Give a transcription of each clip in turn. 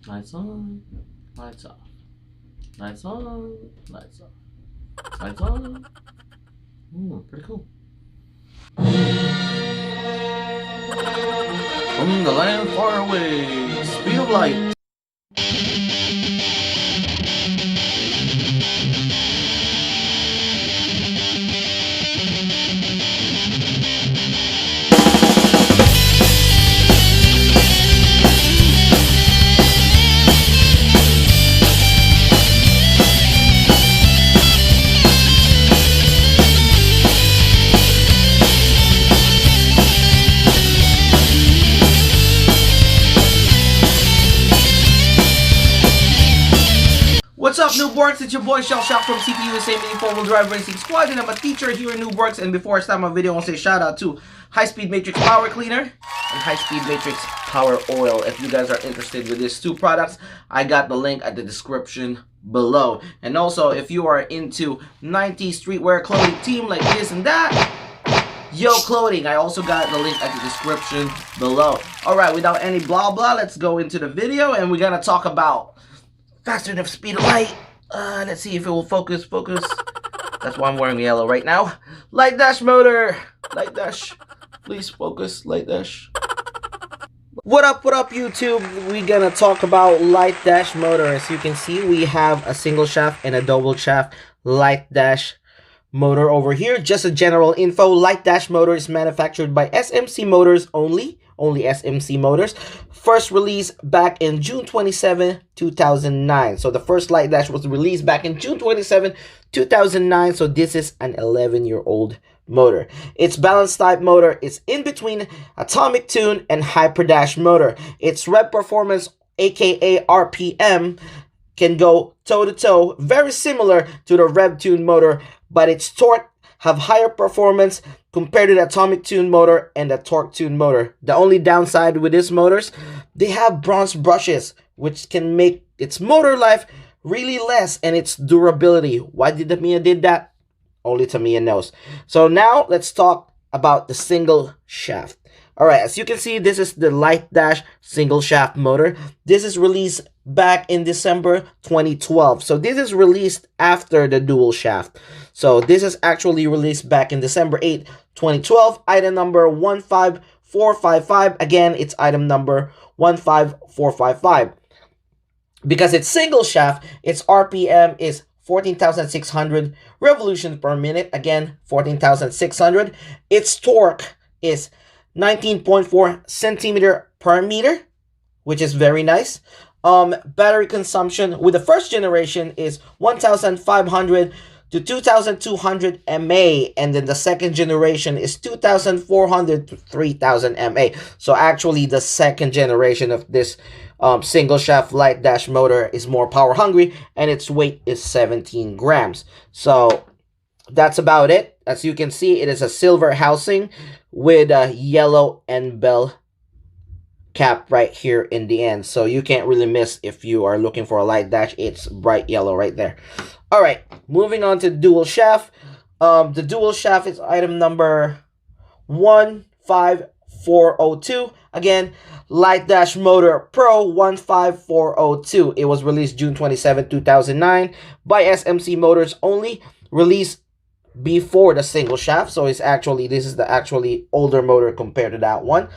Lights on, lights off. Lights on, lights off. Lights on. Ooh, pretty cool. From the land far away, speed of light. What's up, Noobworx? It's your boy cielshock from cielshock Mini4wd Racing Squad, and I'm a teacher here in Noobworx. And before I start my video, I want to say shout out to High-Speed Matrixx Power Cleaner and High-Speed Matrixx Power Oil. If you guys are interested with these two products, I got the link at the description below. And also, if you are into 90s streetwear clothing team like this and that, Yo Clothing, I also got the link at the description below. Alright, without any blah blah, let's go into the video, and we're gonna talk about faster than speed of light. Let's see if it will focus. That's why I'm wearing yellow right now. Light dash motor. Light dash. Please focus. Light dash. What up, YouTube? We're gonna talk about light dash motor. As you can see, we have a single shaft and a double shaft light dash motor over here. Just a general info. Light dash motor is manufactured by SMC Motors only SMC Motors. First released back in June 27, 2009. So the first light dash was released back in June 27, 2009. So this is an 11-year-old motor. Its balance type motor is in between atomic tune and hyper dash motor. Its rev performance, aka RPM, can go toe to toe, very similar to the rev tune motor, but its torque have higher performance compared to the atomic tune motor and the torque tune motor. The only downside with these motors, they have bronze brushes, which can make its motor life really less and its durability. Why did Tamiya did that? Only Tamiya knows. So now let's talk about the single shaft. Alright, as you can see, this is the light dash single shaft motor. This is released back in December 2012. So this is released after the dual shaft. So this is actually released back in December 8, 2012. Item number 15455. Again, it's item number 15455. Because it's single shaft, its RPM is 14,600 revolutions per minute. Again, 14,600. Its torque is 19.4 centimeter per meter, which is very nice. Battery consumption with the first generation is 1,500 to 2,200 mAh, and then the second generation is 2,400 to 3,000 mAh. So actually, the second generation of this single shaft light dash motor is more power hungry, and its weight is 17 grams. So that's about it. As you can see, it is a silver housing with a yellow end bell cap right here in the end. So you can't really miss if you are looking for a light dash. It's bright yellow right there. All right, moving on to dual shaft. The dual shaft is item number 15402. Again, light dash motor Pro 15402. It was released June 27, 2009 by SMC Motors only. Released before the single shaft, so it's actually, this is the actually older motor compared to that one.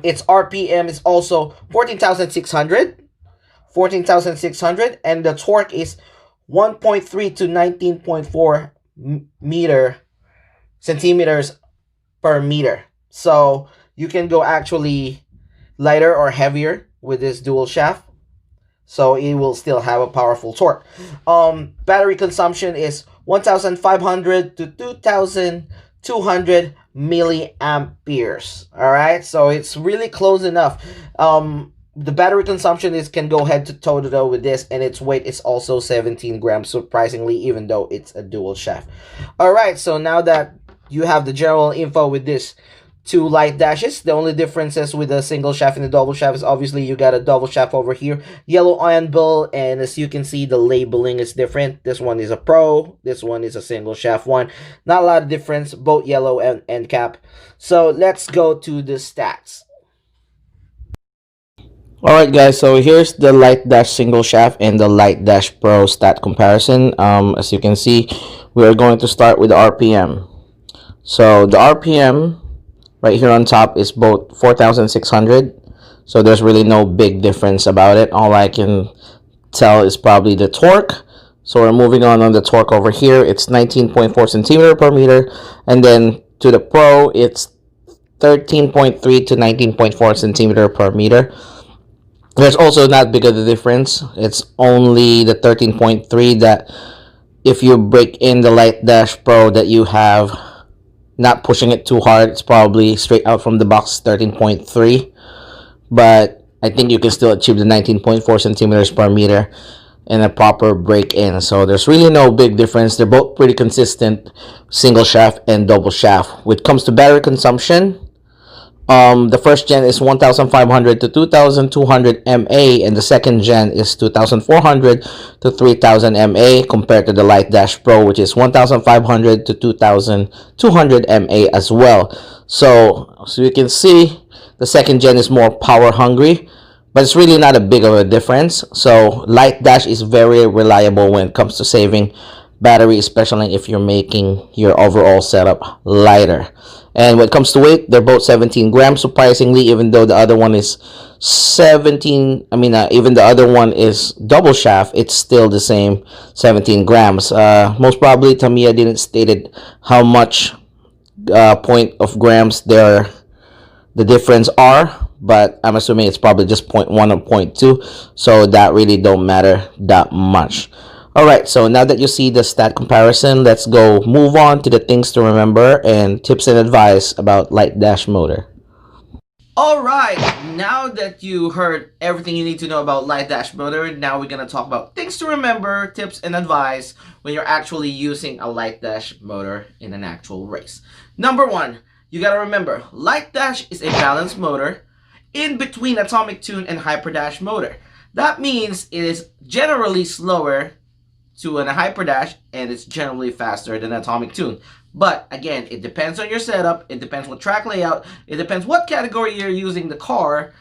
Its RPM is also 14,600, and the torque is 1.3 to 19.4 centimeters per meter. So you can go actually lighter or heavier with this dual shaft, so it will still have a powerful torque. Battery consumption is 1,500 to 2,200 milliamperes. All right, so it's really close enough. The battery consumption can go head to toe with this, and its weight is also 17 grams, surprisingly, even though it's a dual shaft. All right, so now that you have the general info with this two light dashes, the only differences with the single shaft and the double shaft is obviously you got a double shaft over here, yellow iron bell, and as you can see, the labeling is different. This one is a Pro, this one is a single shaft one. Not a lot of difference, both yellow and end cap. So let's go to the stats. Alright guys, so here's the Light Dash single shaft and the Light Dash Pro stat comparison. As you can see, we are going to start with the RPM. So the RPM right here on top is both 4,600. So there's really no big difference about it. All I can tell is probably the torque. So we're moving on the torque over here. It's 19.4 centimeter per meter. And then to the Pro, it's 13.3 to 19.4 centimeter per meter. There's also not big of a difference. It's only the 13.3 that if you break in the Light Dash Pro that you have, not pushing it too hard, it's probably straight out from the box 13.3. But I think you can still achieve the 19.4 centimeters per meter in a proper break-in. So there's really no big difference. They're both pretty consistent, single shaft and double shaft. When it comes to battery consumption, the first gen is 1,500 to 2,200 mAh, and the second gen is 2,400 to 3,000 mAh, compared to the Light Dash Pro, which is 1,500 to 2,200 mAh as well. So you can see, the second gen is more power hungry, but it's really not a big of a difference. So Light Dash is very reliable when it comes to saving battery, especially if you're making your overall setup lighter. And when it comes to weight, they're both 17 grams, surprisingly, even though the other one is 17. Even the other one is double shaft, it's still the same 17 grams. Most probably Tamiya didn't stated how much point of grams the difference are, but I'm assuming it's probably just 0.1 or 0.2, so that really don't matter that much. Alright, so now that you see the stat comparison, let's go move on to the things to remember and tips and advice about Light Dash motor. Alright, now that you heard everything you need to know about Light Dash motor, now we're going to talk about things to remember, tips and advice when you're actually using a Light Dash motor in an actual race. Number one, you got to remember, Light Dash is a balanced motor in between Atomic Tune and Hyper Dash motor. That means it is generally slower to a Hyper Dash, and it's generally faster than Atomic Tune. But again, it depends on your setup, it depends what track layout, it depends what category you're using the car,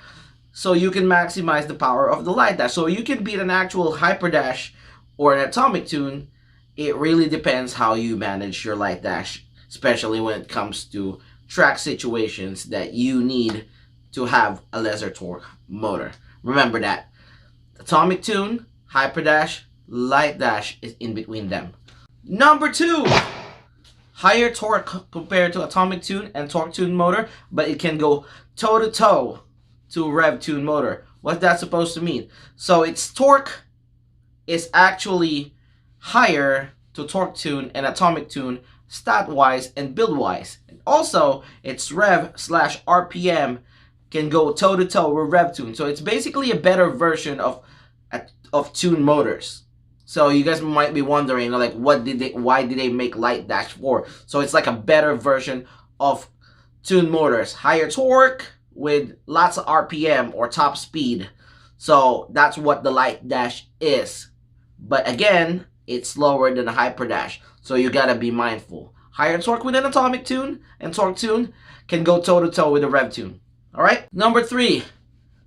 so you can maximize the power of the Light Dash. So you can beat an actual Hyper Dash or an Atomic Tune. It really depends how you manage your Light Dash, especially when it comes to track situations that you need to have a lesser torque motor. Remember that. Atomic Tune, Hyper Dash, Light Dash is in between them. Number two, higher torque compared to Atomic Tune and Torque Tune motor, but it can go toe-to-toe to Rev Tune motor. What's that supposed to mean? So its torque is actually higher to Torque Tune and Atomic Tune stat-wise and build-wise. And also, its Rev/RPM can go toe-to-toe with Rev Tune. So it's basically a better version of Tune motors. So you guys might be wondering, like, why did they make Light Dash for? So it's like a better version of Tune motors. Higher torque with lots of RPM or top speed. So that's what the Light Dash is. But again, it's slower than the Hyper Dash. So you gotta be mindful. Higher torque with an Atomic Tune and Torque Tune can go toe-to-toe with a Rev Tune. Alright? Number three,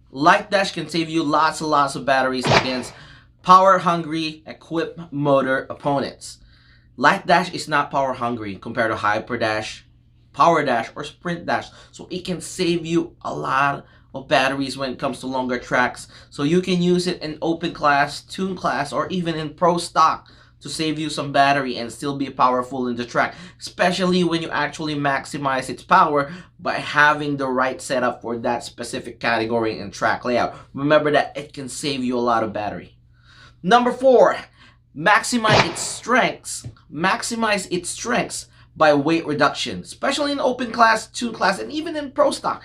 Light Dash can save you lots and lots of batteries against power-hungry equipped motor opponents. Light Dash is not power-hungry compared to Hyper Dash, Power Dash, or Sprint Dash. So it can save you a lot of batteries when it comes to longer tracks. So you can use it in open class, tune class, or even in pro stock to save you some battery and still be powerful in the track. Especially when you actually maximize its power by having the right setup for that specific category and track layout. Remember that it can save you a lot of battery. Number four, maximize its strengths. Maximize its strengths by weight reduction, especially in open class, tune class, and even in pro stock.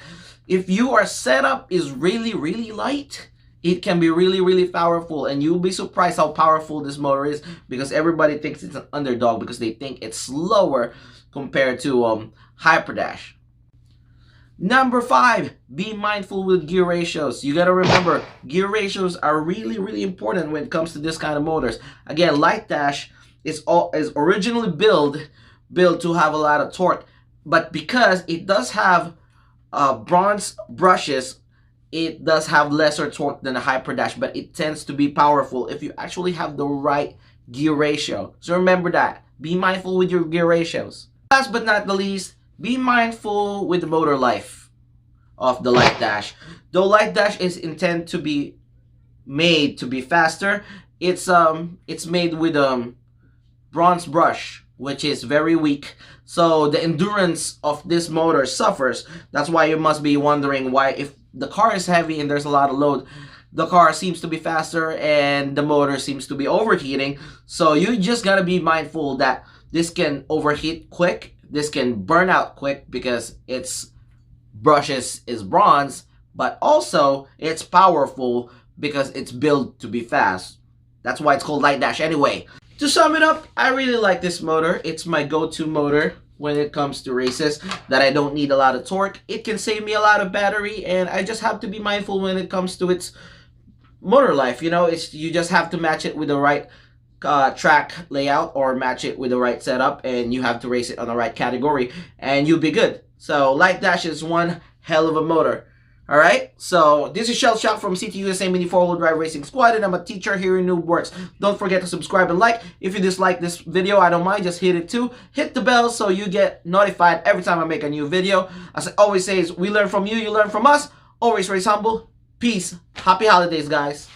If your setup is really, really light, it can be really, really powerful, and you'll be surprised how powerful this motor is, because everybody thinks it's an underdog because they think it's slower compared to Hyper Dash. Number five, be mindful with gear ratios. You gotta remember, gear ratios are really, really important when it comes to this kind of motors. Again, Light Dash is originally built to have a lot of torque, but because it does have bronze brushes it does have lesser torque than a Hyper Dash, but it tends to be powerful if you actually have the right gear ratio. So remember that. Be mindful with your gear ratios. Last but not the least, be mindful with the motor life of the Light Dash. Though Light Dash is intended to be made to be faster, it's made with bronze brush, which is very weak. So the endurance of this motor suffers. That's why you must be wondering why, if the car is heavy and there's a lot of load, the car seems to be faster and the motor seems to be overheating. So you just gotta be mindful that this can overheat quick, this can burn out quick because its brushes is bronze, but also it's powerful because it's built to be fast. That's why it's called Light Dash anyway. To sum it up, I really like this motor. It's my go-to motor when it comes to races that I don't need a lot of torque. It can save me a lot of battery, and I just have to be mindful when it comes to its motor life. You know, you just have to match it with the right track layout or match it with the right setup, and you have to race it on the right category and you'll be good. So Light Dash is one hell of a motor. Alright, so this is cielshock from CTUSA Mini 4-wheel drive racing squad, and I'm a teacher here in Noobworx. Don't forget to subscribe and like. If you dislike this video, I don't mind, just hit it too. Hit the bell so you get notified every time I make a new video. As I always say, we learn from you, you learn from us. Always race humble. Peace. Happy holidays, guys.